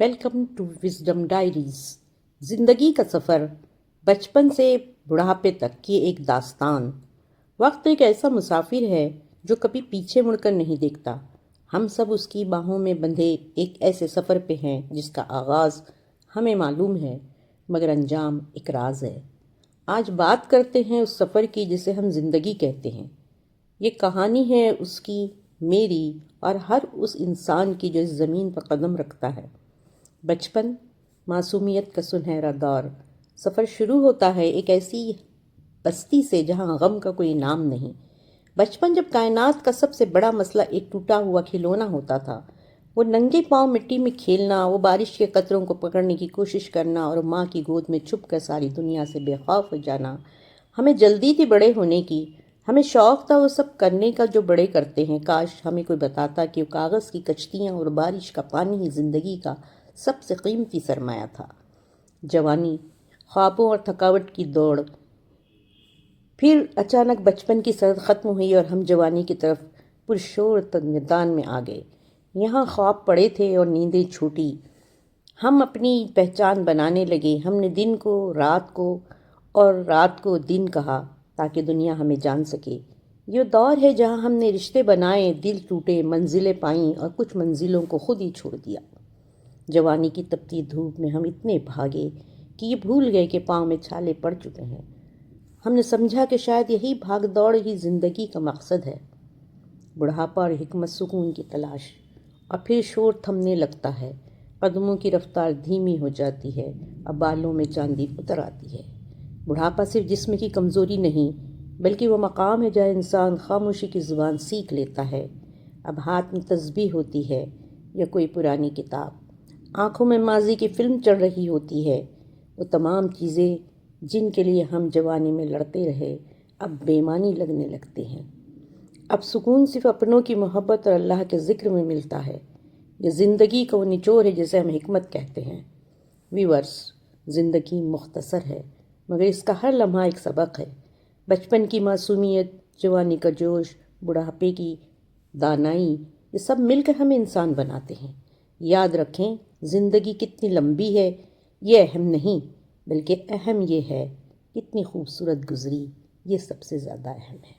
Welcome to wisdom diaries. زندگی کا سفر، بچپن سے بڑھاپے تک کی ایک داستان۔ وقت ایک ایسا مسافر ہے جو کبھی پیچھے مڑ کر نہیں دیکھتا۔ ہم سب اس کی باہوں میں بندھے ایک ایسے سفر پہ ہیں جس کا آغاز ہمیں معلوم ہے مگر انجام ایک راز ہے۔ آج بات کرتے ہیں اس سفر کی جسے ہم زندگی کہتے ہیں۔ یہ کہانی ہے اس کی، میری اور ہر اس انسان کی جو اس زمین پر قدم رکھتا ہے۔ بچپن، معصومیت کا سنہرا دور۔ سفر شروع ہوتا ہے ایک ایسی بستی سے جہاں غم کا کوئی نام نہیں۔ بچپن جب کائنات کا سب سے بڑا مسئلہ ایک ٹوٹا ہوا کھلونا ہوتا تھا، وہ ننگے پاؤں مٹی میں کھیلنا، وہ بارش کے قطروں کو پکڑنے کی کوشش کرنا اور ماں کی گود میں چھپ کر ساری دنیا سے بے خوف ہو جانا۔ ہمیں جلدی تھی بڑے ہونے کی، ہمیں شوق تھا وہ سب کرنے کا جو بڑے کرتے ہیں۔ کاش ہمیں کوئی بتاتا کہ وہ کاغذ کی کشتیاں اور بارش کا پانی ہی زندگی کا سب سے قیمتی سرمایہ تھا۔ جوانی، خوابوں اور تھکاوٹ کی دوڑ۔ پھر اچانک بچپن کی سرحد ختم ہوئی اور ہم جوانی کی طرف پرشور میدان میں آ گئے۔ یہاں خواب پڑے تھے اور نیندیں چھوٹی۔ ہم اپنی پہچان بنانے لگے۔ ہم نے دن کو رات کو اور رات کو دن کہا تاکہ دنیا ہمیں جان سکے۔ یہ دور ہے جہاں ہم نے رشتے بنائے، دل ٹوٹے، منزلیں پائیں اور کچھ منزلوں کو خود ہی چھوڑ دیا۔ جوانی کی تپتی دھوپ میں ہم اتنے بھاگے کہ یہ بھول گئے کہ پاؤں میں چھالے پڑ چکے ہیں۔ ہم نے سمجھا کہ شاید یہی بھاگ دوڑ ہی زندگی کا مقصد ہے۔ بڑھاپا اور حکمت، سکون کی تلاش۔ اور پھر شور تھمنے لگتا ہے، قدموں کی رفتار دھیمی ہو جاتی ہے، اب بالوں میں چاندی اتر آتی ہے۔ بڑھاپا صرف جسم کی کمزوری نہیں بلکہ وہ مقام ہے جہاں انسان خاموشی کی زبان سیکھ لیتا ہے۔ اب ہاتھ میں تسبیح ہوتی ہے یا کوئی پرانی کتاب، آنکھوں میں ماضی کی فلم چل رہی ہوتی ہے۔ وہ تمام چیزیں جن کے لیے ہم جوانی میں لڑتے رہے اب بے معنی لگنے لگتے ہیں۔ اب سکون صرف اپنوں کی محبت اور اللہ کے ذکر میں ملتا ہے۔ یہ زندگی کا وہ نچوڑ ہے جسے ہم حکمت کہتے ہیں۔ ویورس، زندگی مختصر ہے مگر اس کا ہر لمحہ ایک سبق ہے۔ بچپن کی معصومیت، جوانی کا جوش، بڑھاپے کی دانائی، یہ سب مل کر ہمیں انسان بناتے ہیں۔ یاد رکھیں، زندگی کتنی لمبی ہے یہ اہم نہیں بلکہ اہم یہ ہے کتنی خوبصورت گزری، یہ سب سے زیادہ اہم ہے۔